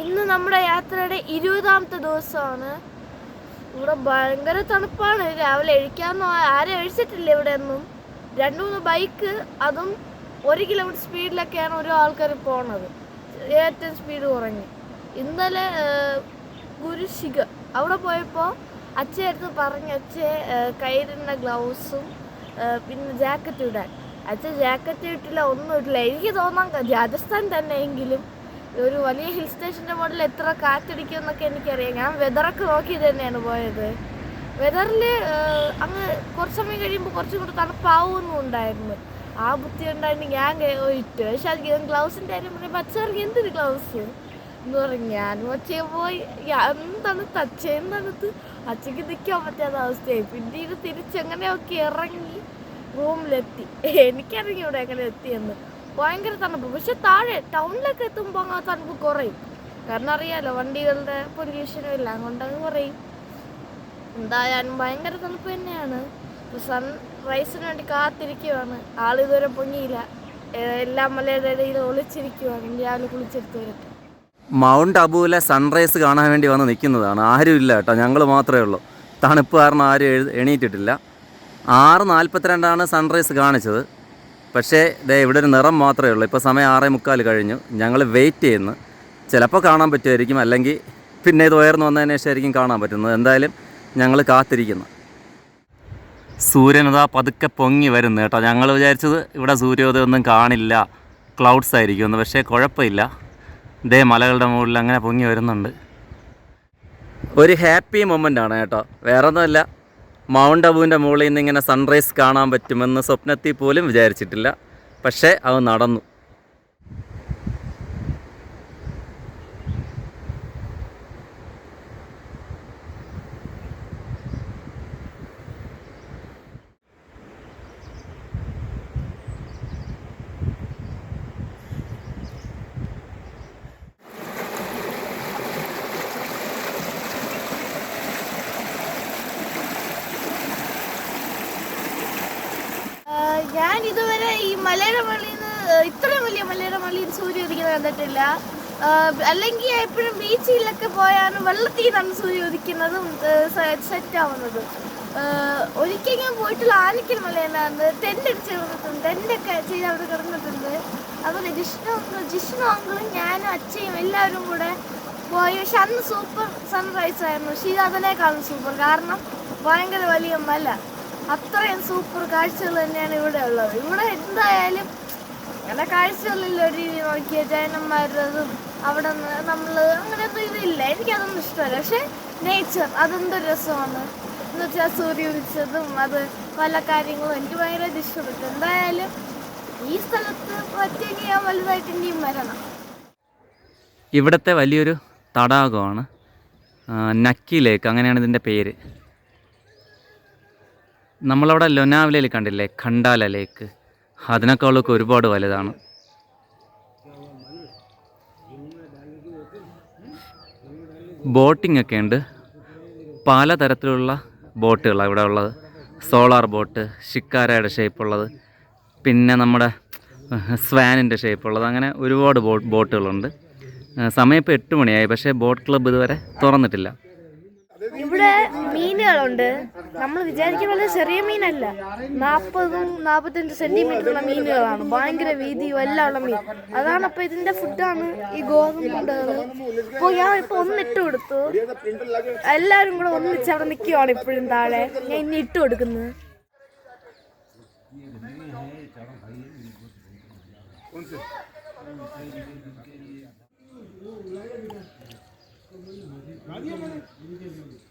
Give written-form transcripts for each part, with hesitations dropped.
ഇന്ന് നമ്മുടെ യാത്രയുടെ 20ാമത്തെ ദിവസമാണ്. ഇവിടെ ഭയങ്കര തണുപ്പാണ്. രാവിലെ എഴിക്കാമെന്നോ ആരും എഴിച്ചിട്ടില്ല ഇവിടെ ഒന്നും. 2-3 ബൈക്ക്, അതും 1 കിലോമീറ്റർ സ്പീഡിലൊക്കെയാണ് ഓരോ ആൾക്കാർ പോണത്. ഏറ്റവും സ്പീഡ് കുറഞ്ഞ്. ഇന്നലെ ഗുരുശിഖ അവിടെ പോയപ്പോൾ അച്ഛയടുത്ത് പറഞ്ഞു, അച്ഛൻ കയ്യിലിരുന്ന ഗ്ലൗസും പിന്നെ ജാക്കറ്റ് ഇടാൻ. അച്ഛൻ ജാക്കറ്റ് ഇട്ടില്ല, ഒന്നും ഇട്ടില്ല. എനിക്ക് തോന്നാൻ രാജസ്ഥാൻ തന്നെയെങ്കിലും ഒരു വലിയ ഹിൽ സ്റ്റേഷൻ്റെ മുകളിൽ എത്ര കാറ്റടിക്കും എന്നൊക്കെ എനിക്കറിയാം. ഞാൻ വെതറൊക്കെ നോക്കി തന്നെയാണ് പോയത്. വെതറിൽ അങ്ങ് കുറച്ച് സമയം കഴിയുമ്പോൾ കുറച്ചും കൂടെ തണുപ്പാവുമെന്നും ഉണ്ടായിരുന്നു. ആ ബുദ്ധി ഉണ്ടായിരുന്നു ഞാൻ ഇട്ട്. പക്ഷെ അത് ഗ്ലൗസിൻ്റെ കാര്യം പറയുമ്പോൾ അച്ഛർക്ക് എന്തൊരു ഗ്ലൗസ് എന്ന് പറഞ്ഞു. ഞാനും അച്ഛയെ പോയി തണുത്ത് അച്ഛയും തണുത്ത് അച്ഛക്ക് നിൽക്കാൻ പറ്റാത്ത അവസ്ഥയായി. പിന്നീട് തിരിച്ചെങ്ങനെയൊക്കെ ഇറങ്ങി റൂമിലെത്തി. എനിക്കറിഞ്ഞു ഇവിടെ എങ്ങനെ എത്തിയെന്ന്. ഭയങ്കര തണുപ്പ്. പക്ഷെ താഴെ ടൗണിലൊക്കെ എത്തുമ്പോൾ ആ തണുപ്പ് കുറയും. കാരണം അറിയാലോ, വണ്ടികളുടെ പൊല്യൂഷനും എല്ലാം കൊണ്ടത് കുറയും. എന്തായാലും ഭയങ്കര തണുപ്പ് തന്നെയാണ്. സൺറൈസിന് വേണ്ടി കാത്തിരിക്കുവാണ്. ആളിതുവരെ പൊങ്ങിയില്ല. എല്ലാ മലയുടെ ഇടയിൽ ഒളിച്ചിരിക്കുവാണ്. രാവിലെ കുളിച്ചെടുത്ത് വരട്ടെ. മൗണ്ട് അബുവിലെ സൺറൈസ് കാണാൻ വേണ്ടി വന്ന് നിൽക്കുന്നതാണ്. ആരുമില്ല കേട്ടോ, ഞങ്ങൾ മാത്രമേ ഉള്ളൂ. തണുപ്പ് കാരണം ആരും എണീറ്റിട്ടില്ല. 6:42 സൺറൈസ് കാണിച്ചത്. പക്ഷേ ഇവിടെ ഒരു നിറം മാത്രമേ ഉള്ളൂ. ഇപ്പോൾ സമയം 6:45 കഴിഞ്ഞു. ഞങ്ങൾ വെയിറ്റ് ചെയ്യുന്നു. ചിലപ്പോൾ കാണാൻ പറ്റുമായിരിക്കും, അല്ലെങ്കിൽ പിന്നെ ഇത് ഉയർന്നു വന്നതിന് ശേഷമായിരിക്കും കാണാൻ പറ്റുന്നത്. എന്തായാലും ഞങ്ങൾ കാത്തിരിക്കുന്നു. സൂര്യനതാ പതുക്കെ പൊങ്ങി വരുന്നു കേട്ടോ. ഞങ്ങൾ വിചാരിച്ചത് ഇവിടെ സൂര്യോദയം ഒന്നും കാണില്ല, ക്ലൗഡ്സ് ആയിരിക്കുമെന്ന്. പക്ഷേ കുഴപ്പമില്ല, ഇതേ മലകളുടെ മുകളിൽ അങ്ങനെ പൊങ്ങി വരുന്നുണ്ട്. ഒരു ഹാപ്പി മൊമെൻ്റാണ് കേട്ടോ, വേറെ ഒന്നുമല്ല. മൗണ്ട് അബുവിൻ്റെ മുകളിൽ നിന്ന് ഇങ്ങനെ സൺറൈസ് കാണാൻ പറ്റുമെന്ന് സ്വപ്നത്തിൽ പോലും വിചാരിച്ചിട്ടില്ല. പക്ഷേ അത് നടന്നു. ഞാൻ ഇതുവരെ ഈ മലയുടെ മുകളിൽ നിന്ന് ഇത്രയും വലിയ മലയുടെ മുകളിൽ നിന്ന് സൂര്യ ഉദിക്കുന്നത് കണ്ടിട്ടില്ല. അല്ലെങ്കിൽ എപ്പോഴും ബീച്ചിലൊക്കെ പോയാണ് വെള്ളത്തിൽ നിന്നാണ് സൂര്യ ഉദിക്കുന്നതും സെറ്റ് ആവുന്നത്. ഒരിക്കൽ ഞാൻ പോയിട്ടുള്ള ആനക്കൽ മലയിലാണ് ടെൻ്റ് അടിച്ച് കിടന്നിട്ടുണ്ട്. ടെൻ്റൊക്കെ ചെയ്ത് അവിടെ കിടന്നിട്ടുണ്ട്. അതുപോലെ ജിഷ്ണു അങ്കിളും ഞാനും അച്ഛയും എല്ലാവരും കൂടെ പോയി. പക്ഷെ അന്ന് സൂപ്പർ സൺറൈസ് ആയിരുന്നു. പക്ഷേ അതിനേക്കാളും സൂപ്പർ, കാരണം ഭയങ്കര വലിയ മല. അത്രയും സൂപ്പർ കാഴ്ചകൾ തന്നെയാണ് ഇവിടെ ഉള്ളത്. ഇവിടെ എന്തായാലും അങ്ങനെ കാഴ്ചകളില്ല. ഒരു രീതി നോക്കിയ ജൈനന്മാരുടേതും അവിടെ നമ്മൾ അങ്ങനെയൊന്നും ഇതില്ല. എനിക്കതൊന്നും ഇഷ്ടമല്ല. പക്ഷെ നേച്ചർ അതെന്തൊരു രസമാണ് എന്ന് വെച്ചാൽ സൂര്യ ഉദിച്ചതും അത് പല കാര്യങ്ങളും എനിക്ക് ഭയങ്കരമായിട്ട് ഇഷ്ടപ്പെട്ടു. എന്തായാലും ഈ സ്ഥലത്ത് പറ്റിയെങ്കിൽ ഞാൻ വലുതായിട്ട് ഇനിയും വരണം. ഇവിടുത്തെ വലിയൊരു തടാകമാണ് നക്കി ലേക്ക്, അങ്ങനെയാണ് ഇതിൻ്റെ പേര്. നമ്മളവിടെ ലൊനാവലയിൽ കണ്ടില്ലേ ഖണ്ടാല ലേക്ക്, അതിനേക്കാളൊക്കെ ഒരുപാട് വലുതാണ്. ബോട്ടിംഗ് ഒക്കെ ഉണ്ട്. പലതരത്തിലുള്ള ബോട്ടുകളാണ് ഇവിടെ ഉള്ളത്. സോളാർ ബോട്ട്, ഷിക്കാരയുടെ ഷേപ്പുള്ളത്, പിന്നെ നമ്മുടെ സ്വാനിൻ്റെ ഷേപ്പുള്ളത്, അങ്ങനെ ഒരുപാട് ബോട്ടുകളുണ്ട്. സമയം ഇപ്പോൾ 8 മണിയായി, പക്ഷേ ബോട്ട് ക്ലബ്ബ് ഇതുവരെ തുറന്നിട്ടില്ല. ഇവിടെ മീനുകളുണ്ട്. നമ്മൾ വിചാരിക്കുന്ന പോലെ ചെറിയ മീനല്ല, 40-45 സെന്റിമീറ്ററുള്ള മീനുകളാണ്. ഭയങ്കര വീതിയും എല്ലാം ഉള്ള മീൻ. അതാണ്. അപ്പോൾ ഇതിന്റെ ഫുഡാണ് ഈ ഗോതമ്പുണ്ടകൾ. അപ്പോൾ ഞാൻ ഇപ്പോൾ ഒന്നിട്ട് കൊടുത്തു. എല്ലാവരും കൂടെ ഒന്നിച്ച് അവിടെ നിൽക്കുവാണ് ഇപ്പോഴും താഴെ. ഞാൻ ഇനി ഇട്ട് കൊടുക്കുന്നത്.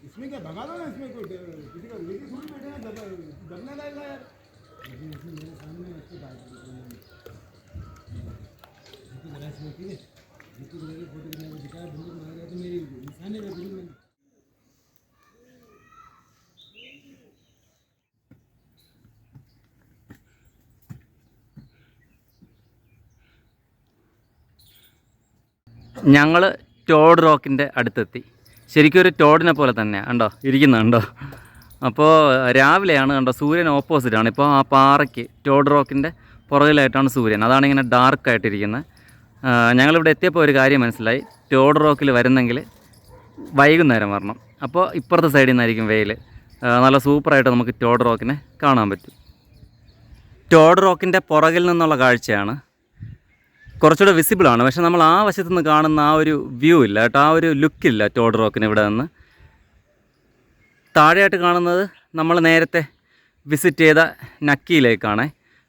इसमें क्या भगा दो ना, इसमें कोई किसी का लेके थोड़ी बैठे हैं, दबने लगेगा यार। लेकिन इसमें मेरे सामने अच्छी बात है, इसको जरा इसमें ठीक है, इसको जरा फोटो खींचने को दिखाया, बंदूक मार गया तो मेरी निशाने पे बिल्कुल नहीं। ഞങ്ങൾ ടോഡ് റോക്കിൻ്റെ അടുത്തെത്തി. ശരിക്കും ഒരു ടോഡിനെ പോലെ തന്നെയാണ് കണ്ടോ ഇരിക്കുന്നുണ്ടോ. അപ്പോൾ രാവിലെയാണ് കണ്ടോ, സൂര്യൻ ഓപ്പോസിറ്റാണ്. ഇപ്പോൾ ആ പാറയ്ക്ക് ടോഡ് റോക്കിൻ്റെ പുറകിലായിട്ടാണ് സൂര്യൻ. അതാണ് ഇങ്ങനെ ഡാർക്കായിട്ടിരിക്കുന്നത്. ഞങ്ങളിവിടെ എത്തിയപ്പോൾ ഒരു കാര്യം മനസ്സിലായി, ടോഡ് റോക്കിൽ വരുന്നെങ്കിൽ വൈകുന്നേരം വരണം. അപ്പോൾ ഇപ്പുറത്തെ സൈഡിൽ നിന്നായിരിക്കും വെയിൽ. നല്ല സൂപ്പറായിട്ട് നമുക്ക് ടോഡ് റോക്കിനെ കാണാൻ പറ്റും. ടോഡ് റോക്കിൻ്റെ പുറകിൽ നിന്നുള്ള കാഴ്ചയാണ്, കുറച്ചുകൂടെ വിസിബിളാണ്. പക്ഷെ നമ്മൾ ആ വശത്തു നിന്ന് കാണുന്ന ആ ഒരു വ്യൂ ഇല്ല കേട്ടോ, ആ ഒരു ലുക്കില്ല ടോഡ് റോക്കിന് ഇവിടെ നിന്ന്. താഴെയായിട്ട് കാണുന്നത് നമ്മൾ നേരത്തെ വിസിറ്റ് ചെയ്ത നക്കി ലേക്കാണ്.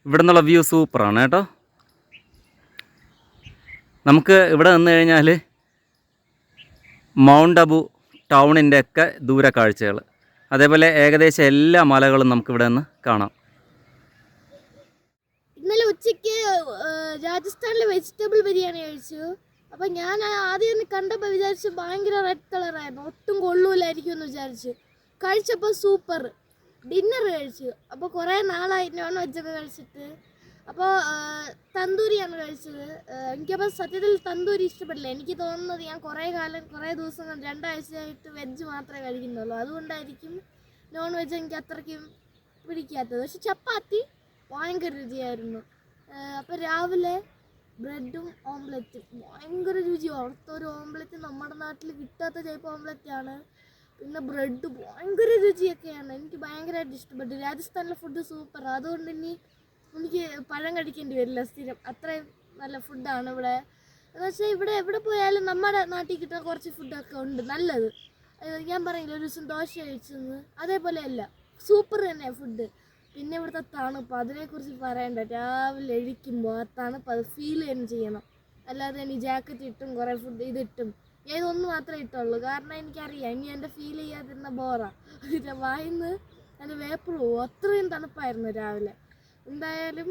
ഇവിടെ നിന്നുള്ള വ്യൂ സൂപ്പറാണ് കേട്ടോ. നമുക്ക് ഇവിടെ നിന്ന് കഴിഞ്ഞാൽ മൗണ്ട് അബു ടൗണിൻ്റെ ഒക്കെ ദൂര കാഴ്ചകൾ, അതേപോലെ ഏകദേശം എല്ലാ മലകളും നമുക്കിവിടെ നിന്ന് കാണാം. ഇന്നലെ ഉച്ചയ്ക്ക് രാജസ്ഥാനിലെ വെജിറ്റബിൾ ബിരിയാണി കഴിച്ചു. അപ്പം ഞാൻ ആദ്യം കണ്ടപ്പോൾ വിചാരിച്ചു ഭയങ്കര റെഡ് കളറായിരുന്നു, ഒട്ടും കൊള്ളൂലായിരിക്കും എന്ന് വിചാരിച്ചു. കഴിച്ചപ്പോൾ സൂപ്പർ. ഡിന്നർ കഴിച്ചു. അപ്പോൾ കുറേ നാളായി നോൺ വെജൊക്കെ കഴിച്ചിട്ട്. അപ്പോൾ തന്തൂരിയാണ് കഴിച്ചത്. എനിക്കപ്പോൾ സത്യത്തിൽ തന്തൂരി ഇഷ്ടപ്പെടില്ല. എനിക്ക് തോന്നുന്നത് ഞാൻ കുറേ ദിവസം 2 ആഴ്ചയായിട്ട് വെജ് മാത്രമേ കഴിക്കുന്നുള്ളൂ. അതുകൊണ്ടായിരിക്കും നോൺ വെജ് എനിക്ക് അത്രയ്ക്കും പിടിക്കാത്തത്. പക്ഷെ ചപ്പാത്തി ഭയങ്കര രുചിയായിരുന്നു. അപ്പോൾ രാവിലെ ബ്രെഡും ഓംലെറ്റും ഭയങ്കര രുചിയാണ്. അവിടുത്തെ ഒരു ഓംലെറ്റ് നമ്മുടെ നാട്ടിൽ കിട്ടാത്ത ടൈപ്പ് ഓംലെറ്റാണ്. പിന്നെ ബ്രെഡ് ഭയങ്കര രുചിയൊക്കെയാണ്. എനിക്ക് ഭയങ്കരമായിട്ട് ഇഷ്ടപ്പെട്ടു. രാജസ്ഥാനിലെ ഫുഡ് സൂപ്പറാണ്. അതുകൊണ്ട് ഇനി എനിക്ക് പഴം കഴിക്കേണ്ടി വരില്ല സ്ഥിരം. അത്രയും നല്ല ഫുഡാണ് ഇവിടെ. എന്ന് വെച്ചാൽ ഇവിടെ എവിടെ പോയാലും നമ്മുടെ നാട്ടിൽ കിട്ടുന്ന കുറച്ച് ഫുഡൊക്കെ ഉണ്ട് നല്ലത്. ഞാൻ പറയില്ല ഒരു ദിവസം ദോശ കഴിച്ചെന്ന്, അതേപോലെയല്ല, സൂപ്പർ തന്നെയാണ് ഫുഡ്. പിന്നെ ഇവിടുത്തെ തണുപ്പ്, അതിനെക്കുറിച്ച് പറയണ്ട. രാവിലെ എഴുതിക്കുമ്പോൾ ആ തണുപ്പ് അത് ഫീൽ തന്നെ ചെയ്യണം. അല്ലാതെ എനിക്ക് ജാക്കറ്റ് ഇട്ടും കുറേ ഫുഡ് ഇതിട്ടും ഞാൻ ഇതൊന്നും മാത്രമേ ഇട്ടുള്ളൂ. കാരണം എനിക്കറിയാം ഇനി എൻ്റെ ഫീൽ ചെയ്യാതിരുന്ന ബോറാണ്. പിന്നെ വായിന്ന് എൻ്റെ വേപ്പിൾ പോകും, അത്രയും തണുപ്പായിരുന്നു രാവിലെ. എന്തായാലും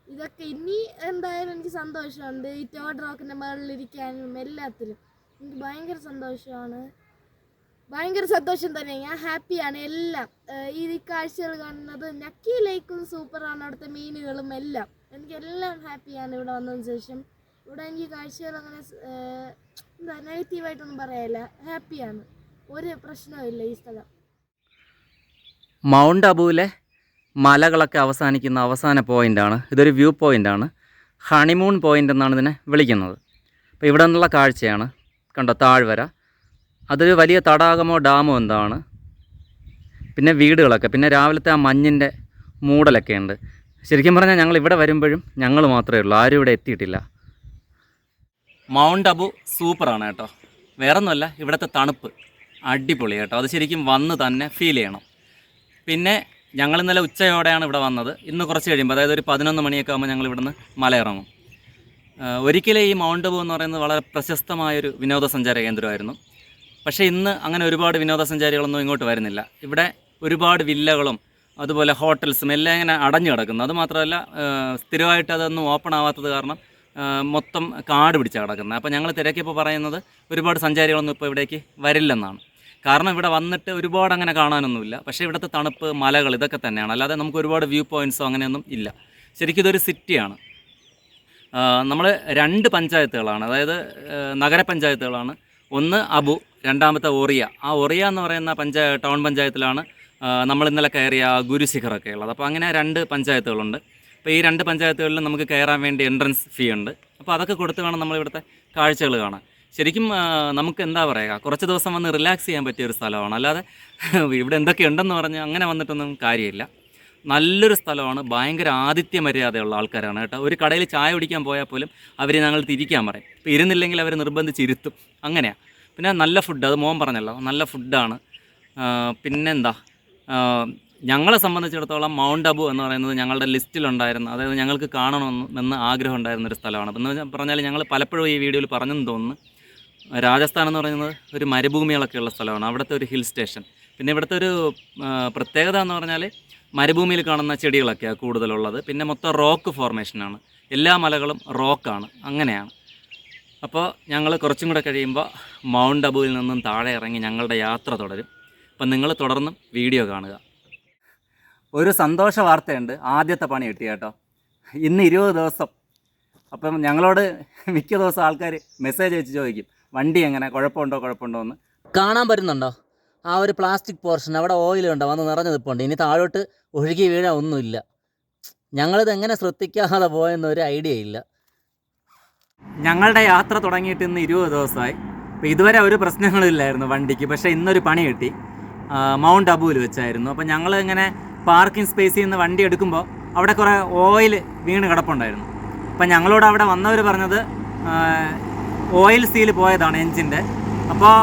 ഇതൊക്കെ ഇനി എന്തായാലും എനിക്ക് സന്തോഷമുണ്ട്. ഈ ടോഡ് റോക്കിൻ്റെ മുകളിലിരിക്കാനും എല്ലാത്തിലും എനിക്ക് ഭയങ്കര സന്തോഷമാണ്. ഭയങ്കര സന്തോഷം തന്നെ. ഞാൻ ഹാപ്പിയാണ്. എല്ലാം ഈ കാഴ്ചകൾ കാണുന്നത് നക്കി ലേക്കും സൂപ്പറാണ്, അവിടുത്തെ മീനുകളും എല്ലാം. എനിക്കെല്ലാം ഹാപ്പിയാണ് ഇവിടെ വന്നതിന് ശേഷം. ഇവിടെ എനിക്ക് കാഴ്ചകൾ അങ്ങനെ എന്താ നെഗറ്റീവായിട്ടൊന്നും പറയാനില്ല, ഹാപ്പിയാണ്. ഒരു പ്രശ്നവുമില്ല ഈ സ്ഥലം. മൗണ്ട് അബുവിലെ മലകളൊക്കെ അവസാനിക്കുന്ന അവസാന പോയിൻ്റാണ്. ഇതൊരു വ്യൂ പോയിൻ്റാണ്. ഹണിമൂൺ പോയിൻ്റ് എന്നാണ് ഇതിനെ വിളിക്കുന്നത്. അപ്പോൾ ഇവിടെ നിന്നുള്ള കാഴ്ചയാണ് കണ്ടോ, താഴ്വര. അതൊരു വലിയ തടാകമോ ഡാമോ എന്താണ്. പിന്നെ വീടുകളൊക്കെ, പിന്നെ രാവിലത്തെ ആ മഞ്ഞിൻ്റെ മൂടലൊക്കെ ഉണ്ട്. ശരിക്കും പറഞ്ഞാൽ ഞങ്ങൾ ഇവിടെ വരുമ്പോഴും ഞങ്ങൾ മാത്രമേ ഉള്ളൂ, ആരും ഇവിടെ എത്തിയിട്ടില്ല. മൗണ്ട് അബു സൂപ്പറാണ് കേട്ടോ. വേറൊന്നുമല്ല, ഇവിടുത്തെ തണുപ്പ് അടിപൊളി കേട്ടോ. അത് ശരിക്കും വന്ന് തന്നെ ഫീൽ ചെയ്യണം. പിന്നെ ഞങ്ങൾ ഇന്നലെ ഉച്ചയോടെയാണ് ഇവിടെ വന്നത്. ഇന്ന് കുറച്ച് കഴിയുമ്പോൾ, അതായത് ഒരു 11 മണിയൊക്കെ ആകുമ്പോൾ ഞങ്ങൾ ഇവിടുന്ന് മലയിറങ്ങും. ഒരിക്കലും ഈ മൗണ്ട് അബു എന്ന് പറയുന്നത് വളരെ പ്രശസ്തമായൊരു വിനോദസഞ്ചാര കേന്ദ്രമായിരുന്നു. പക്ഷേ ഇന്ന് അങ്ങനെ ഒരുപാട് വിനോദസഞ്ചാരികളൊന്നും ഇങ്ങോട്ട് വരുന്നില്ല. ഇവിടെ ഒരുപാട് വില്ലകളും അതുപോലെ ഹോട്ടൽസും എല്ലാം ഇങ്ങനെ അടഞ്ഞു കിടക്കുന്നു. അതുമാത്രമല്ല, സ്ഥിരമായിട്ട് അതൊന്നും ഓപ്പൺ ആവാത്തത് കാരണം മൊത്തം കാട് പിടിച്ചാണ് കിടക്കുന്നത്. അപ്പോൾ ഞങ്ങൾ തിരക്കിയപ്പോൾ പറയുന്നത് ഒരുപാട് സഞ്ചാരികളൊന്നും ഇപ്പോൾ ഇവിടേക്ക് വരില്ലെന്നാണ്. കാരണം ഇവിടെ വന്നിട്ട് ഒരുപാട് അങ്ങനെ കാണാനൊന്നുമില്ല. പക്ഷേ ഇവിടുത്തെ തണുപ്പ്, മലകൾ, ഇതൊക്കെ തന്നെയാണ്. അല്ലാതെ നമുക്ക് ഒരുപാട് വ്യൂ പോയിൻറ്റ്സോ അങ്ങനെയൊന്നും ഇല്ല. ശരിക്കും ഇതൊരു സിറ്റിയാണ്. നമ്മൾ 2 പഞ്ചായത്തുകളാണ്, അതായത് നഗരപഞ്ചായത്തുകളാണ്. ഒന്ന് അബു, രണ്ടാമത്തെ ഒറിയ. ആ ഒറിയ എന്ന് പറയുന്ന ടൗൺ പഞ്ചായത്തിലാണ് നമ്മൾ ഇന്നലെ കയറിയ ഗുരുശിഖറൊക്കെ ഉള്ളത്. അപ്പോൾ അങ്ങനെ 2 പഞ്ചായത്തുകളുണ്ട്. അപ്പോൾ ഈ 2 പഞ്ചായത്തുകളിലും നമുക്ക് കയറാൻ വേണ്ടി എൻട്രൻസ് ഫീ ഉണ്ട്. അപ്പോൾ അതൊക്കെ കൊടുത്ത് വേണം നമ്മളിവിടുത്തെ കാഴ്ചകൾ കാണാൻ. ശരിക്കും നമുക്ക് എന്താ പറയുക, കുറച്ച് ദിവസം വന്ന് റിലാക്സ് ചെയ്യാൻ പറ്റിയൊരു സ്ഥലമാണ്. അല്ലാതെ ഇവിടെ എന്തൊക്കെ ഉണ്ടെന്ന് പറഞ്ഞ് അങ്ങനെ വന്നിട്ടൊന്നും കാര്യമില്ല. നല്ലൊരു സ്ഥലമാണ്. ഭയങ്കര ആതിഥ്യ മര്യാദയുള്ള ആൾക്കാരാണ് കേട്ടോ. ഒരു കടയിൽ ചായ കുടിക്കാൻ പോയാൽ പോലും അവർ ഞങ്ങൾ തിരിക്കാൻ പറയും. ഇപ്പോൾ ഇരുന്നില്ലെങ്കിൽ അവർ നിർബന്ധിച്ച് ഇരുത്തും. അങ്ങനെയാണ്. പിന്നെ നല്ല ഫുഡ്, അത് മോൻ പറഞ്ഞല്ലോ, നല്ല ഫുഡാണ്. പിന്നെന്താ, ഞങ്ങളെ സംബന്ധിച്ചിടത്തോളം മൗണ്ട് അബു എന്ന് പറയുന്നത് ഞങ്ങളുടെ ലിസ്റ്റിലുണ്ടായിരുന്ന, അതായത് ഞങ്ങൾക്ക് കാണണമെന്ന് ആഗ്രഹം ഉണ്ടായിരുന്നൊരു സ്ഥലമാണ്. എന്ന് പറഞ്ഞാൽ ഞങ്ങൾ പലപ്പോഴും ഈ വീഡിയോയിൽ പറഞ്ഞെന്ന് തോന്നുന്നു, രാജസ്ഥാൻ എന്ന് പറയുന്നത് ഒരു മരുഭൂമികളൊക്കെ ഉള്ള സ്ഥലമാണ്. അവിടുത്തെ ഒരു ഹിൽ സ്റ്റേഷൻ. പിന്നെ ഇവിടുത്തെ ഒരു പ്രത്യേകത എന്ന് പറഞ്ഞാൽ മരുഭൂമിയിൽ കാണുന്ന ചെടികളൊക്കെയാണ് കൂടുതലുള്ളത്. പിന്നെ മൊത്തം റോക്ക് ഫോർമേഷനാണ്, എല്ലാ മലകളും റോക്കാണ്. അങ്ങനെയാണ്. അപ്പോൾ ഞങ്ങൾ കുറച്ചും കൂടെ കഴിയുമ്പോൾ മൗണ്ട് അബുവിൽ നിന്നും താഴെ ഇറങ്ങി ഞങ്ങളുടെ യാത്ര തുടരും. അപ്പം നിങ്ങൾ തുടർന്നും വീഡിയോ കാണുക. ഒരു സന്തോഷ വാർത്തയുണ്ട്, ആദ്യത്തെ പണി കിട്ടി കേട്ടോ. ഇന്ന് 20 ദിവസം. അപ്പം ഞങ്ങളോട് മിക്ക ദിവസം ആൾക്കാർ മെസ്സേജ് അയച്ച് ചോദിക്കും, വണ്ടി എങ്ങനെ, കുഴപ്പമുണ്ടോ എന്ന്. കാണാൻ പറ്റുന്നുണ്ടോ ആ ഒരു പ്ലാസ്റ്റിക് പോർഷൻ? അവിടെ ഓയിൽ ഉണ്ടോ, വന്ന് നിറഞ്ഞു നിൽപ്പുണ്ട്. ഇനി താഴോട്ട് ഒഴുകി വീഴാൻ ഒന്നുമില്ല. ഞങ്ങളിത് എങ്ങനെ ശ്രദ്ധിക്കാതെ പോയെന്നൊരു ഐഡിയ ഇല്ല. ഞങ്ങളുടെ യാത്ര തുടങ്ങിയിട്ട് ഇന്ന് 20 ദിവസമായി. അപ്പോൾ ഇതുവരെ ഒരു പ്രശ്നങ്ങളില്ലായിരുന്നു വണ്ടിക്ക്. പക്ഷേ ഇന്നൊരു പണി കിട്ടി, മൗണ്ട് അബുവിൽ വെച്ചായിരുന്നു. അപ്പോൾ ഞങ്ങൾ ഇങ്ങനെ പാർക്കിംഗ് സ്പേസിൽ നിന്ന് വണ്ടി എടുക്കുമ്പോൾ അവിടെ കുറേ ഓയിൽ വീണ് കിടപ്പുണ്ടായിരുന്നു. അപ്പം ഞങ്ങളോട് അവിടെ വന്നവർ പറഞ്ഞത് ഓയിൽ സീൽ പോയതാണ് എൻജിൻ്റെ. അപ്പോൾ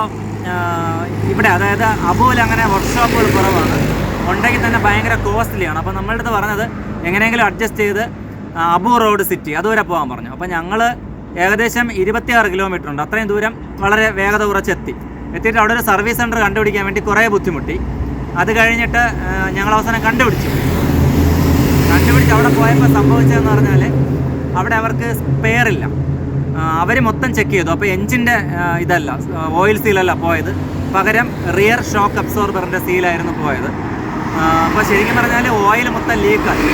ഇവിടെ അതായത് അബുവിൽ അങ്ങനെ വർക്ക്ഷോപ്പുകൾ കുറവാണ്, ഉണ്ടെങ്കിൽ തന്നെ ഭയങ്കര കോസ്റ്റ്ലിയാണ്. അപ്പോൾ നമ്മളുടെ അടുത്ത് പറഞ്ഞത് എങ്ങനെയെങ്കിലും അഡ്ജസ്റ്റ് ചെയ്ത് അബു റോഡ് സിറ്റി അതുവരെ പോകാൻ പറഞ്ഞു. അപ്പോൾ ഞങ്ങൾ ഏകദേശം 26 കിലോമീറ്റർ ഉണ്ട്, അത്രയും ദൂരം വളരെ വേഗത എത്തിയിട്ട് അവിടെ ഒരു സർവീസ് സെൻറ്റർ കണ്ടുപിടിക്കാൻ വേണ്ടി കുറേ ബുദ്ധിമുട്ടി. അത് കഴിഞ്ഞിട്ട് ഞങ്ങൾ അവസാനം കണ്ടുപിടിച്ച് അവിടെ പോയപ്പോൾ സംഭവിച്ചതെന്ന് പറഞ്ഞാൽ അവിടെ അവർക്ക് സ്പെയർ ഇല്ല. അവർ മൊത്തം ചെക്ക് ചെയ്തു. അപ്പോൾ എൻജിൻ്റെ ഇതല്ല, ഓയിൽ സീലല്ല പോയത്, പകരം റിയർ ഷോക്ക് അബ്സോർബറിൻ്റെ സീലായിരുന്നു പോയത്. അപ്പോൾ ശരിക്കും പറഞ്ഞാൽ ഓയിൽ മൊത്തം ലീക്കായി.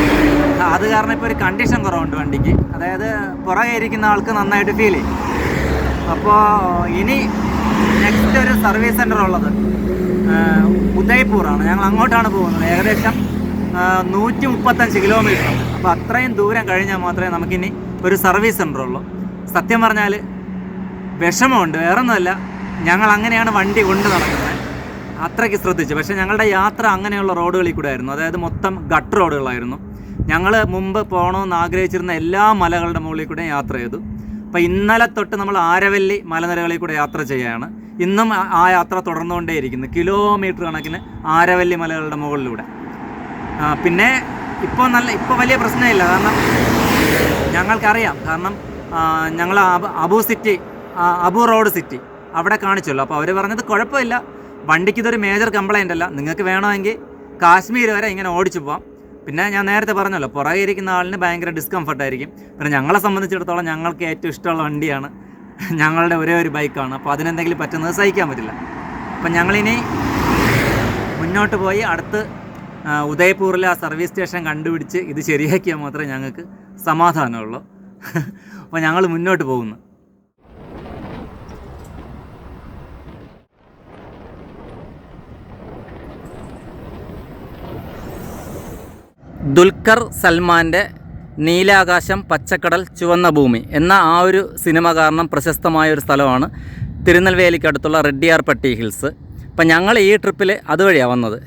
അത് കാരണം ഇപ്പോൾ ഒരു കണ്ടീഷൻ കുറവുണ്ട് വണ്ടിക്ക്, അതായത് പുറകെ ഇരിക്കുന്ന ആൾക്ക് നന്നായിട്ട് ഫീൽ ചെയ്യും. അപ്പോൾ ഇനി നെക്സ്റ്റ് ഒരു സർവീസ് സെൻറ്റർ ഉള്ളത് ഉദയ്പൂറാണ്. ഞങ്ങൾ അങ്ങോട്ടാണ് പോകുന്നത്. ഏകദേശം 135 കിലോമീറ്റർ ഉണ്ട്. അപ്പോൾ അത്രയും ദൂരം കഴിഞ്ഞാൽ മാത്രമേ നമുക്കിനി ഒരു സർവീസ് സെൻറ്റർ ഉള്ളൂ. സത്യം പറഞ്ഞാൽ വിഷമമുണ്ട്, വേറൊന്നുമല്ല, ഞങ്ങൾ അങ്ങനെയാണ് വണ്ടി കൊണ്ട് നടക്കുന്നത്, അത്രയ്ക്ക് ശ്രദ്ധിച്ചു. പക്ഷേ ഞങ്ങളുടെ യാത്ര അങ്ങനെയുള്ള റോഡുകളിൽ കൂടെ ആയിരുന്നു, അതായത് മൊത്തം ഗട്ടർ റോഡുകളായിരുന്നു. ഞങ്ങൾ മുമ്പ് പോകണമെന്ന് ആഗ്രഹിച്ചിരുന്ന എല്ലാ മലകളുടെ മുകളിൽ കൂടെ യാത്ര ചെയ്തു. അപ്പോൾ ഇന്നലെ തൊട്ട് നമ്മൾ ആരവല്ലി മലനിരകളിൽ കൂടെ യാത്ര ചെയ്യുകയാണ്. ഇന്നും ആ യാത്ര തുടർന്നുകൊണ്ടേയിരിക്കുന്നു, കിലോമീറ്റർ കണക്കിന് ആരവല്ലി മലകളുടെ മുകളിലൂടെ. പിന്നെ ഇപ്പോൾ വലിയ പ്രശ്നമില്ല, കാരണം ഞങ്ങൾക്കറിയാം, കാരണം ഞങ്ങൾ അബു റോഡ് സിറ്റി അവിടെ കാണിച്ചല്ലോ. അപ്പോൾ അവർ പറഞ്ഞത് കുഴപ്പമില്ല, വണ്ടിക്ക് ഇതൊരു മേജർ കംപ്ലൈൻ്റ് അല്ല, നിങ്ങൾക്ക് വേണമെങ്കിൽ കാശ്മീർ വരെ ഇങ്ങനെ ഓടിച്ചു പോകാം. പിന്നെ ഞാൻ നേരത്തെ പറഞ്ഞല്ലോ, പുറകെ ഇരിക്കുന്ന ആളിന് ഭയങ്കര ഡിസ്കംഫർട്ടായിരിക്കും. പിന്നെ ഞങ്ങളെ സംബന്ധിച്ചിടത്തോളം ഞങ്ങൾക്ക് ഏറ്റവും ഇഷ്ടമുള്ള വണ്ടിയാണ്, ഞങ്ങളുടെ ഒരേ ഒരു ബൈക്കാണ്. അപ്പോൾ അതിനെന്തെങ്കിലും പറ്റുന്നത് സഹിക്കാൻ പറ്റില്ല. അപ്പം ഞങ്ങളിനി മുന്നോട്ട് പോയി അടുത്ത് ഉദയ്പൂരിലെ ആ സർവീസ് സ്റ്റേഷൻ കണ്ടുപിടിച്ച് ഇത് ശരിയാക്കിയാൽ മാത്രമേ ഞങ്ങൾക്ക് സമാധാനമുള്ളൂ. അപ്പോൾ ഞങ്ങൾ മുന്നോട്ട് പോകുന്നു. ദുൽഖർ സൽമാൻ്റെ നീലാകാശം പച്ചക്കടൽ ചുവന്ന ഭൂമി എന്ന ആ ഒരു സിനിമ കാരണം പ്രശസ്തമായൊരു സ്ഥലമാണ് തിരുനെൽവേലിക്കടുത്തുള്ള റെഡ്ഡിയാർപട്ടി ഹിൽസ്. അപ്പം ഞങ്ങൾ ഈ ട്രിപ്പിൽ അതുവഴിയാണ് വന്നത്.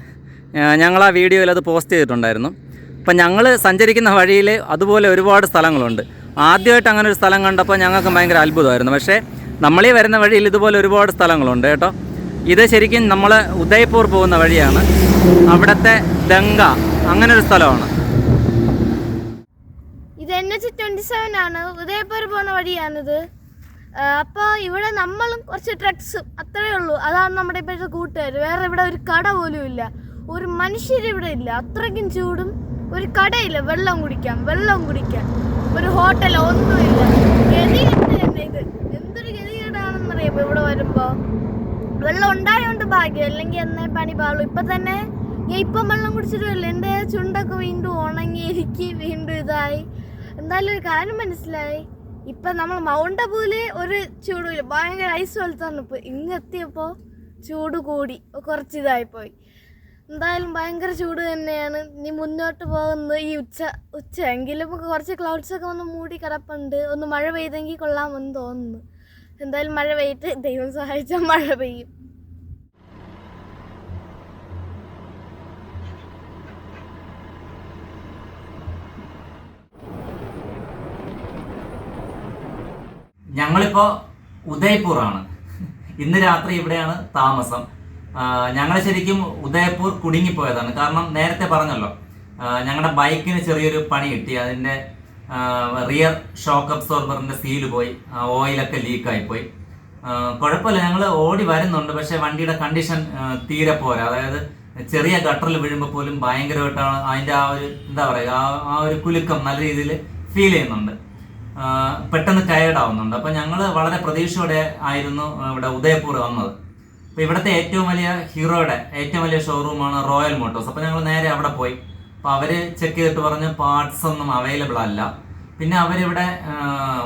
ഞങ്ങൾ ആ വീഡിയോയിൽ അത് പോസ്റ്റ് ചെയ്തിട്ടുണ്ടായിരുന്നു. അപ്പം ഞങ്ങൾ സഞ്ചരിക്കുന്ന വഴിയിൽ അതുപോലെ ഒരുപാട് സ്ഥലങ്ങളുണ്ട്. ആദ്യമായിട്ട് അങ്ങനെ ഒരു സ്ഥലം കണ്ടപ്പോൾ ഞങ്ങൾക്ക് ഭയങ്കര അത്ഭുതമായിരുന്നു. പക്ഷേ നമ്മളീ വരുന്ന വഴിയിൽ ഇതുപോലെ ഒരുപാട് സ്ഥലങ്ങളുണ്ട് കേട്ടോ. ഇത് ശരിക്കും നമ്മൾ ഉദയ്പൂർ പോകുന്ന വഴിയാണ്, അവിടുത്തെ ദംഗ അങ്ങനൊരു സ്ഥലമാണ്. ഇത് NH27 ആണ്, ഉദയ്പൂർ പോകുന്ന വഴിയാണിത്. അപ്പോൾ ഇവിടെ നമ്മളും കുറച്ച് ട്രക്സും അത്രയേ ഉള്ളൂ. അതാണ് നമ്മുടെ ഇപ്പോഴത്തെ കൂട്ടുകാർ. വേറെ ഇവിടെ ഒരു കട പോലും ഇല്ല, ഒരു മനുഷ്യരിവിടെ ഇല്ല, അത്രയ്ക്കും ചൂടും. ഒരു കടയില്ല, വെള്ളം കുടിക്കാൻ ഒരു ഹോട്ടലോ ഒന്നുമില്ല. ഗതികെട്ട് തന്നെ ഇത്, എന്തൊരു ഗതികേടാണെന്നറിയാമോ ഇവിടെ വരുമ്പോൾ. വെള്ളം ഉണ്ടായതുകൊണ്ട് ഭാഗ്യം, അല്ലെങ്കിൽ എന്നേ പണി പാളും. ഇപ്പം തന്നെ ഇപ്പം വെള്ളം കുടിച്ചിട്ടില്ല, എൻ്റെ ചുണ്ടൊക്കെ വീണ്ടും ഉണങ്ങി, എനിക്ക് വീണ്ടും ഇതായി. എന്തായാലും ഒരു കാര്യം മനസ്സിലായി, ഇപ്പം നമ്മൾ മൗണ്ട് അബുവിൽ ഒരു ചൂടുമില്ല, ഭയങ്കര ഐസ് പോലത്തെ തണുപ്പ്. ഇങ്ങെത്തിയപ്പോൾ ചൂട് കൂടി, കുറച്ച് ഇതായിപ്പോയി. എന്തായാലും ഭയങ്കര ചൂട് തന്നെയാണ്. ഇനി മുന്നോട്ട് പോകുന്നത് ഈ ഉച്ച എങ്കിലും കുറച്ച് ക്ലൗഡ്സൊക്കെ ഒന്ന് മൂടി കിടപ്പുണ്ട്. ഒന്ന് മഴ പെയ്തെങ്കിൽ കൊള്ളാമെന്ന് തോന്നുന്നു. എന്തായാലും മഴ പെയ്യിട്ട് ദൈവം സഹായിച്ചാൽ മഴ പെയ്യും. ഞങ്ങളിപ്പോൾ ഉദയ്പൂറാണ്, ഇന്ന് രാത്രി ഇവിടെയാണ് താമസം. ഞങ്ങൾ ശരിക്കും ഉദയ്പൂർ കുടുങ്ങിപ്പോയതാണ്, കാരണം നേരത്തെ പറഞ്ഞല്ലോ ഞങ്ങളുടെ ബൈക്കിന് ചെറിയൊരു പണി കിട്ടി. അതിൻ്റെ റിയർ ഷോക്ക് അബ്സോർബറിൻ്റെ സീല് പോയി, ഓയിലൊക്കെ ലീക്കായിപ്പോയി. കുഴപ്പമില്ല, ഞങ്ങൾ ഓടി വരുന്നുണ്ട്, പക്ഷേ വണ്ടിയുടെ കണ്ടീഷൻ തീരെ പോരാ. അതായത് ചെറിയ ഗട്ടറിൽ വീഴുമ്പോൾ പോലും ഭയങ്കരമായിട്ടാണ് അതിൻ്റെ ആ ഒരു എന്താ പറയുക, ആ ഒരു കുലുക്കം നല്ല രീതിയിൽ ഫീൽ ചെയ്യുന്നുണ്ട്, പെട്ടെന്ന് ടയേർഡാവുന്നുണ്ട്. അപ്പോൾ ഞങ്ങൾ വളരെ പ്രതീക്ഷയോടെ ആയിരുന്നു ഇവിടെ ഉദയ്പൂർ വന്നത്. അപ്പോൾ ഇവിടുത്തെ ഏറ്റവും വലിയ ഹീറോയുടെ ഏറ്റവും വലിയ ഷോറൂമാണ് റോയൽ മോട്ടോഴ്സ്. അപ്പോൾ ഞങ്ങൾ നേരെ അവിടെ പോയി. അപ്പോൾ അവർ ചെക്ക് ചെയ്തിട്ട് പറഞ്ഞ് പാർട്സ് ഒന്നും അവൈലബിൾ അല്ല. പിന്നെ അവരിവിടെ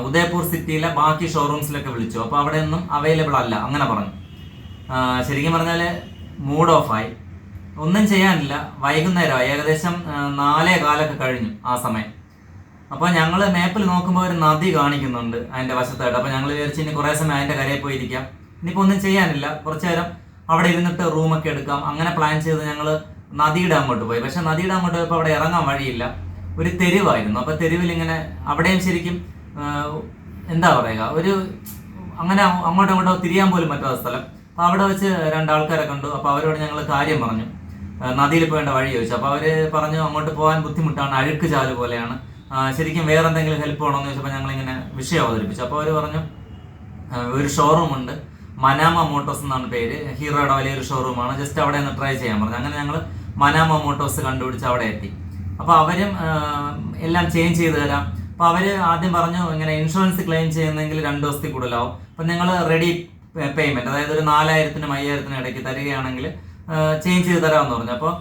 ഉദയ്പൂർ സിറ്റിയിലെ ബാക്കി ഷോറൂംസിലൊക്കെ വിളിച്ചു, അപ്പോൾ അവിടെ ഒന്നും അവൈലബിൾ അല്ല അങ്ങനെ പറഞ്ഞു. ശരിക്കും പറഞ്ഞാൽ മൂഡ് ഓഫായി, ഒന്നും ചെയ്യാനില്ല. വൈകുന്നേരമായി, ഏകദേശം 4:15 കഴിഞ്ഞു ആ സമയം. അപ്പോൾ ഞങ്ങൾ മാപ്പിൽ നോക്കുമ്പോൾ ഒരു നദി കാണിക്കുന്നുണ്ട് അതിൻ്റെ വശത്തായിട്ട്. അപ്പോൾ ഞങ്ങൾ വിചാരിച്ച് ഇനി കുറേ സമയം അതിൻ്റെ കരയിൽ പോയിരിക്കാം, ഇനിയിപ്പോൾ ഒന്നും ചെയ്യാനില്ല, കുറച്ച് നേരം അവിടെ ഇരുന്നിട്ട് റൂമൊക്കെ എടുക്കാം. അങ്ങനെ പ്ലാൻ ചെയ്ത് ഞങ്ങൾ നദിയുടെ അങ്ങോട്ട് പോയി. പക്ഷെ നദിയുടെ അങ്ങോട്ട് പോയപ്പോൾ അവിടെ ഇറങ്ങാൻ വഴിയില്ല, ഒരു തെരുവായിരുന്നു. അപ്പോൾ തെരുവിൽ ഇങ്ങനെ അവിടെയും ശരിക്കും എന്താ പറയുക, ഒരു അങ്ങനെ അങ്ങോട്ടോ അങ്ങോട്ടോ തിരിയാൻ പോലും പറ്റാത്ത സ്ഥലം. അപ്പോൾ അവിടെ വെച്ച് രണ്ടാൾക്കാരെ കണ്ടു. അപ്പോൾ അവരോട് ഞങ്ങൾ കാര്യം പറഞ്ഞു, നദിയിൽ പോകേണ്ട വഴി ചോദിച്ചു. അപ്പോൾ അവർ പറഞ്ഞു അങ്ങോട്ട് പോകാൻ ബുദ്ധിമുട്ടാണ്, അഴുക്ക് ചാല് പോലെയാണ്, ശരിക്കും വേറെ എന്തെങ്കിലും ഹെൽപ്പ് വേണമെന്ന് ചോദിച്ചപ്പോൾ ഞങ്ങളിങ്ങനെ വിഷയം അവതരിപ്പിച്ചു. അപ്പോൾ അവർ പറഞ്ഞു ഒരു ഷോറൂമുണ്ട്, മനാമ മോട്ടോഴ്സ് എന്നാണ് പേര്, ഹീറോയുടെ വലിയൊരു ഷോറൂമാണ്, ജസ്റ്റ് അവിടെ ഒന്ന് ട്രൈ ചെയ്യാൻ പറഞ്ഞു. അങ്ങനെ ഞങ്ങൾ മനാമ മോട്ടോഴ്സ് കണ്ടുപിടിച്ച് അവിടെ എത്തി. അപ്പോൾ അവരും എല്ലാം ചേഞ്ച് ചെയ്ത് തരാം. അപ്പോൾ അവർ ആദ്യം പറഞ്ഞു ഇങ്ങനെ ഇൻഷുറൻസ് ക്ലെയിം ചെയ്യുന്നെങ്കിൽ 2 ദിവസത്തിൽ കൂടുതലാവും, അപ്പം നിങ്ങൾ റെഡി പേയ്മെൻറ്റ്, അതായത് ഒരു 4000-നും 5000-നും ഇടയ്ക്ക് തരികയാണെങ്കിൽ ചേഞ്ച് ചെയ്ത് തരാമെന്ന് പറഞ്ഞു. അപ്പോൾ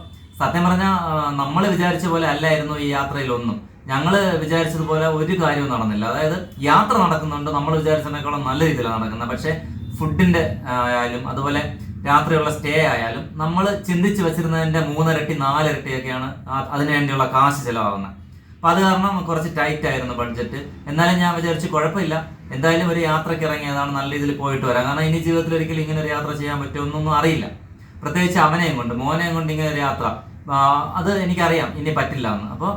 സത്യം പറഞ്ഞാൽ നമ്മൾ വിചാരിച്ച പോലെ അല്ലായിരുന്നു ഈ യാത്രയിലൊന്നും. ഞങ്ങൾ വിചാരിച്ചതുപോലെ ഒരു കാര്യവും നടന്നില്ല. അതായത് യാത്ര നടക്കുന്നുണ്ട്, നമ്മൾ വിചാരിച്ചതിനേക്കാളും നല്ല രീതിയിലാണ് നടക്കുന്നത്. പക്ഷേ ഫുഡിൻ്റെ ആയാലും അതുപോലെ രാത്രിയുള്ള സ്റ്റേ ആയാലും നമ്മൾ ചിന്തിച്ച് വെച്ചിരുന്നതിൻ്റെ 3 ഇരട്ടി 4 ഇരട്ടിയൊക്കെയാണ് അതിനു വേണ്ടിയുള്ള കാശ് ചിലവാകുന്നത്. അപ്പോൾ അത് കാരണം കുറച്ച് ടൈറ്റ് ആയിരുന്നു ബഡ്ജറ്റ്. എന്നാലും ഞാൻ വിചാരിച്ചു കുഴപ്പമില്ല, എന്തായാലും ഒരു യാത്രയ്ക്ക് ഇറങ്ങിയതാണ്, നല്ല രീതിയിൽ പോയിട്ട് വരാം. കാരണം ഇനി ജീവിതത്തിൽ ഒരിക്കലും ഇങ്ങനെ ഒരു യാത്ര ചെയ്യാൻ പറ്റുമെന്നൊന്നും അറിയില്ല. പ്രത്യേകിച്ച് മോനെയും കൊണ്ട് ഇങ്ങനെ ഒരു യാത്ര, അത് എനിക്കറിയാം ഇനി പറ്റില്ല എന്ന്. അപ്പോൾ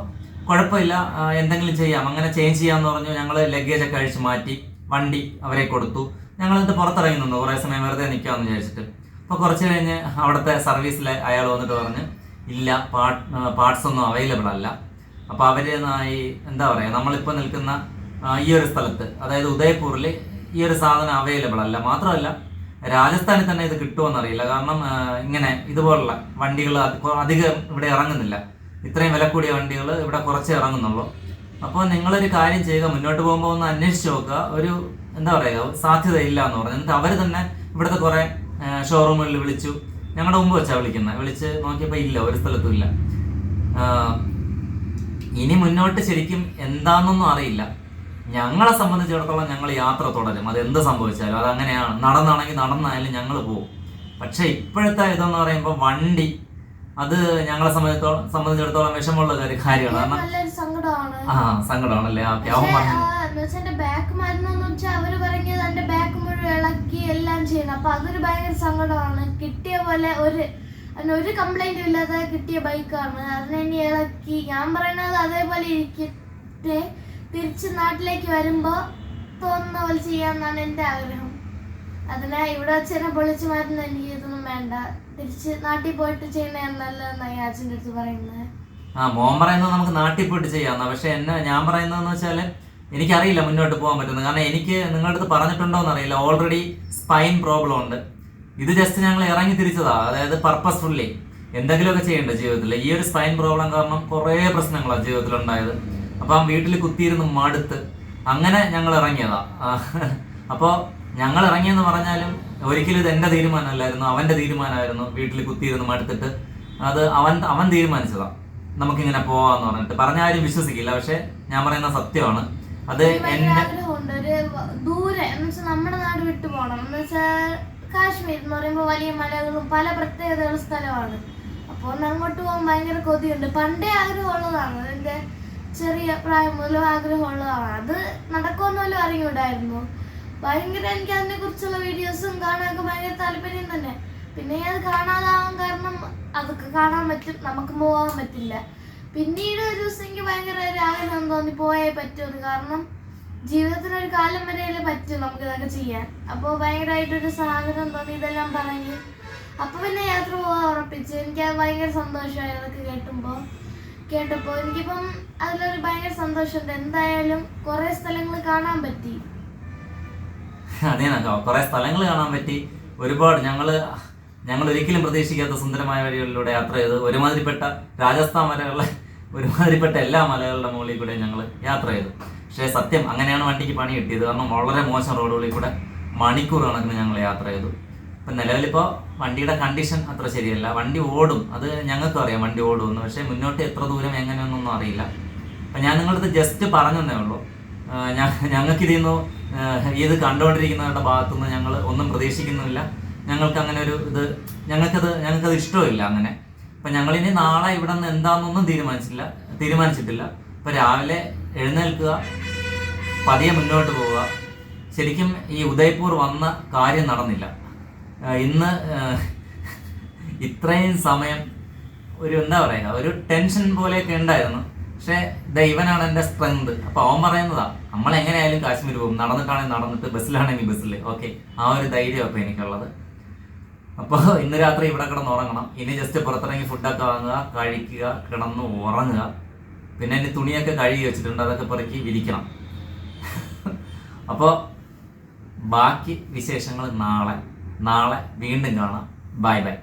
കുഴപ്പമില്ല, എന്തെങ്കിലും ചെയ്യാം, അങ്ങനെ ചേഞ്ച് ചെയ്യാമെന്ന് പറഞ്ഞു. ഞങ്ങൾ ലഗേജൊക്കെ അഴിച്ച് മാറ്റി വണ്ടി അവരെ കൊടുത്തു. ഞങ്ങൾ എന്നിട്ട് പുറത്തിറങ്ങി നിന്നു, കുറേ സമയം വെറുതെ നിൽക്കാമെന്ന് വിചാരിച്ചിട്ട്. അപ്പോൾ കുറച്ച് കഴിഞ്ഞ് അവിടുത്തെ സർവീസിൽ അയാൾ വന്നിട്ട് പറഞ്ഞ് ഇല്ല, പാർട്സ് ഒന്നും അവൈലബിൾ അല്ല. അപ്പോൾ അവർ ഈ എന്താ പറയുക, നമ്മളിപ്പോൾ നിൽക്കുന്ന ഈ ഒരു സ്ഥലത്ത്, അതായത് ഉദയ്പൂരിൽ ഈ ഒരു സാധനം അവൈലബിൾ അല്ല. മാത്രമല്ല രാജസ്ഥാനിൽ തന്നെ ഇത് കിട്ടുമെന്നറിയില്ല. കാരണം ഇങ്ങനെ ഇതുപോലുള്ള വണ്ടികൾ അധികം ഇവിടെ ഇറങ്ങുന്നില്ല. ഇത്രയും വില കൂടിയ വണ്ടികൾ ഇവിടെ കുറച്ചേ ഇറങ്ങുന്നുള്ളൂ. അപ്പോൾ നിങ്ങളൊരു കാര്യം ചെയ്യുക, മുന്നോട്ട് പോകുമ്പോൾ ഒന്ന് അന്വേഷിച്ച് നോക്കുക, ഒരു എന്താ പറയുക സാധ്യതയില്ല എന്ന് പറഞ്ഞു. എന്നിട്ട് അവർ തന്നെ ഇവിടുത്തെ കുറേ ഷോറൂമുകളിൽ വിളിച്ചു. ഞങ്ങളുടെ മുമ്പ് വെച്ചാണ് വിളിച്ച് നോക്കിയപ്പോൾ ഇല്ല, ഒരു സ്ഥലത്തും ഇല്ല. ഇനി മുന്നോട്ട് ശരിക്കും എന്താണെന്നൊന്നും അറിയില്ല. ഞങ്ങളെ സംബന്ധിച്ചിടത്തോളം ഞങ്ങൾ യാത്ര തുടരും, അത് എന്ത് സംഭവിച്ചാലും. അതങ്ങനെയാണ്, നടന്നാണെങ്കിൽ നടന്നായാലും ഞങ്ങൾ പോകും. പക്ഷെ ഇപ്പോഴത്തെ ഇതെന്ന് പറയുമ്പോൾ വണ്ടി, അത് ഞങ്ങളെ സംബന്ധിച്ചിടത്തോളം വിഷമമുള്ള ഒരു കാര്യമാണ്. സങ്കടമാണല്ലേ. ഓക്കെ, അവൻ പറഞ്ഞു ബാക്ക് മരുന്നെന്ന് വെച്ചാൽ അവര് പറഞ്ഞത് എന്റെ ബാക്ക് മുഴുവൻ ഇളക്കി എല്ലാം ചെയ്യണം. അപ്പൊ അതൊരു ഭയങ്കര സങ്കടമാണ്. കിട്ടിയ പോലെ ഒരു കംപ്ലൈന്റും ഇല്ലാതെ കിട്ടിയ ബൈക്കാണ്, അതിനെ ഇനി ഇളക്കി. ഞാൻ പറയുന്നത് അതേപോലെ ഇരിക്കട്ടെ, തിരിച്ച് നാട്ടിലേക്ക് വരുമ്പോ തോന്നുന്ന പോലെ ചെയ്യാന്നാണ് എന്റെ ആഗ്രഹം. അതിനെ ഇവിടെ വെച്ച് തന്നെ പൊളിച്ചു മാറ്റുന്ന എനിക്ക് ഇതൊന്നും വേണ്ട, തിരിച്ച് നാട്ടിൽ പോയിട്ട് ചെയ്യുന്ന നല്ലതെന്നാണ് ഞാൻ അച്ഛൻ്റെ അടുത്ത് പറയുന്നത്. മോൻ പറയുന്നത് നമുക്ക് നാട്ടിൽ പോയിട്ട് ചെയ്യാമെന്നാ. പക്ഷെ ഞാൻ പറയുന്നതെന്ന് വെച്ചാൽ എനിക്കറിയില്ല മുന്നോട്ട് പോകാൻ പറ്റുന്നത്. കാരണം എനിക്ക് നിങ്ങളുടെ അടുത്ത് പറഞ്ഞിട്ടുണ്ടോയെന്ന് അറിയില്ല, ഓൾറെഡി സ്പൈൻ പ്രോബ്ലം ഉണ്ട്. ഇത് ജസ്റ്റ് ഞങ്ങൾ ഇറങ്ങി തിരിച്ചതാ, അതായത് പർപ്പസ്ഫുള്ളി എന്തെങ്കിലുമൊക്കെ ചെയ്യേണ്ട ജീവിതത്തിൽ. ഈ ഒരു സ്പൈൻ പ്രോബ്ലം കാരണം കുറേ പ്രശ്നങ്ങളാണ് ജീവിതത്തിൽ ഉണ്ടായത്. അപ്പം വീട്ടിൽ കുത്തിയിരുന്ന് മടുത്ത് അങ്ങനെ ഞങ്ങൾ ഇറങ്ങിയതാ. അപ്പോൾ ഞങ്ങൾ ഇറങ്ങിയെന്ന് പറഞ്ഞാലും ഒരിക്കലും ഇത് എൻ്റെ തീരുമാനമല്ലായിരുന്നു, അവൻ്റെ തീരുമാനമായിരുന്നു. വീട്ടിൽ കുത്തിയിരുന്ന് മടുത്തിട്ട് അത് അവൻ തീരുമാനിച്ചതാ നമുക്കിങ്ങനെ പോവാന്ന് പറഞ്ഞിട്ട്. പറഞ്ഞ ആരും വിശ്വസിക്കില്ല, പക്ഷെ ഞാൻ പറയുന്ന സത്യമാണ്. അത് ആഗ്രഹമുണ്ട് ഒരു ദൂരെ എന്ന് വെച്ചാൽ നമ്മുടെ നാട് വിട്ടു പോകണം. എന്ന് വെച്ചാൽ കാശ്മീർ എന്ന് പറയുമ്പോൾ വലിയ മലകളും പല പ്രത്യേകതയുള്ള സ്ഥലമാണ്. അപ്പോൾ അങ്ങോട്ട് പോകാൻ ഭയങ്കര കൊതിയുണ്ട്. പണ്ടേ ആഗ്രഹമുള്ളതാണ്, എൻ്റെ ചെറിയ പ്രായം മുതലും ആഗ്രഹമുള്ളതാണ്. അത് നടക്കുമെന്ന് പോലും അറിയൂടായിരുന്നു. ഭയങ്കര എനിക്ക് അതിനെ കുറിച്ചുള്ള വീഡിയോസും കാണാനൊക്കെ ഭയങ്കര താല്പര്യം തന്നെ. പിന്നെ അത് കാണാതാവാൻ കാരണം അതൊക്കെ കാണാൻ പറ്റും, നമുക്ക് പോകാൻ പറ്റില്ല. പിന്നീട് ഒരു ദിവസം എനിക്ക് ഭയങ്കര ഒരു ആഗ്രഹം തോന്നി പോയേ പറ്റുമെന്ന്. കാരണം ജീവിതത്തിനൊരു കാലം വരെയല്ലേ പറ്റും നമുക്ക് ഇതൊക്കെ ചെയ്യാൻ. അപ്പോൾ ഭയങ്കരമായിട്ടൊരു ആഗ്രഹം തോന്നി, ഇതെല്ലാം പറഞ്ഞ് അപ്പോൾ പിന്നെ യാത്ര പോകാൻ ഉറപ്പിച്ചു. എനിക്ക് അത് ഭയങ്കര സന്തോഷമായി അതൊക്കെ കേട്ടപ്പോൾ. എനിക്കിപ്പം അതിലൊരു ഭയങ്കര സന്തോഷമുണ്ട്. എന്തായാലും കുറേ സ്ഥലങ്ങൾ കാണാൻ പറ്റി. അതേ കുറേ സ്ഥലങ്ങൾ കാണാൻ പറ്റി. ഒരുപാട് ഞങ്ങൾ ഒരിക്കലും പ്രതീക്ഷിക്കാത്ത സുന്ദരമായ വഴികളിലൂടെ യാത്ര ചെയ്ത് ഒരുമാതിരിപ്പെട്ട രാജസ്ഥാൻ വരെയുള്ള ഒരുമാതിരിപ്പെട്ട എല്ലാ മലകളുടെ മുകളിൽ കൂടെ ഞങ്ങൾ യാത്ര ചെയ്തു. പക്ഷേ സത്യം അങ്ങനെയാണ് വണ്ടിക്ക് പണി കിട്ടിയത്. കാരണം വളരെ മോശം റോഡുകളിൽ കൂടെ മണിക്കൂർ കണക്കിന് ഞങ്ങൾ യാത്ര ചെയ്തു. ഇപ്പം നിലവിലിപ്പോൾ വണ്ടിയുടെ കണ്ടീഷൻ അത്ര ശരിയല്ല. വണ്ടി ഓടും, അത് ഞങ്ങൾക്കും അറിയാം വണ്ടി ഓടുമെന്ന്. പക്ഷേ മുന്നോട്ട് എത്ര ദൂരം എങ്ങനെയൊന്നും അറിയില്ല. അപ്പം ഞാൻ നിങ്ങളടുത്ത് ജസ്റ്റ് പറഞ്ഞതേ ഉള്ളൂ. ഞങ്ങൾക്കിതിൽ നിന്ന് ഇത് കണ്ടുകൊണ്ടിരിക്കുന്നവരുടെ ഭാഗത്തുനിന്ന് ഞങ്ങൾ ഒന്നും പ്രതീക്ഷിക്കുന്നില്ല. ഞങ്ങൾക്ക് അങ്ങനെ ഒരു ഞങ്ങൾക്കത് ഇഷ്ടമില്ല അങ്ങനെ. അപ്പം ഞങ്ങളിനി നാളെ ഇവിടെ നിന്ന് എന്താണെന്നൊന്നും തീരുമാനിച്ചിട്ടില്ല. ഇപ്പം രാവിലെ എഴുന്നേൽക്കുക, പതിയെ മുന്നോട്ട് പോവുക. ശരിക്കും ഈ ഉദയ്പൂർ വന്ന കാര്യം നടന്നില്ല. ഇന്ന് ഇത്രയും സമയം ഒരു എന്താ പറയുക, ഒരു ടെൻഷൻ പോലെയൊക്കെ ഉണ്ടായിരുന്നു. പക്ഷേ ഇവനാണ് എൻ്റെ സ്ട്രെങ്ത്. അപ്പോൾ അവൻ പറയുന്നതാ, നമ്മളെങ്ങനെയായാലും കാശ്മീർ പോകും, നടന്നിട്ടാണെങ്കിൽ നടന്നിട്ട്, ബസ്സിലാണെങ്കിൽ ബസ്സിൽ. ഓക്കെ, ആ ഒരു ധൈര്യം അപ്പോൾ എനിക്കുള്ളത്. അപ്പോൾ ഇന്ന് രാത്രി ഇവിടെ കിടന്ന് ഉറങ്ങണം. ഇനി ജസ്റ്റ് പുറത്തിറങ്ങി ഫുഡൊക്കെ വാങ്ങുക, കഴിക്കുക, കിടന്ന് ഉറങ്ങുക. പിന്നെ ഇനി തുണിയൊക്കെ കഴുകി വെച്ചിട്ടുണ്ട്, അതൊക്കെ പെറുക്കി വിരിക്കണം. അപ്പോൾ ബാക്കി വിശേഷങ്ങൾ നാളെ വീണ്ടും കാണാം. Bye bye.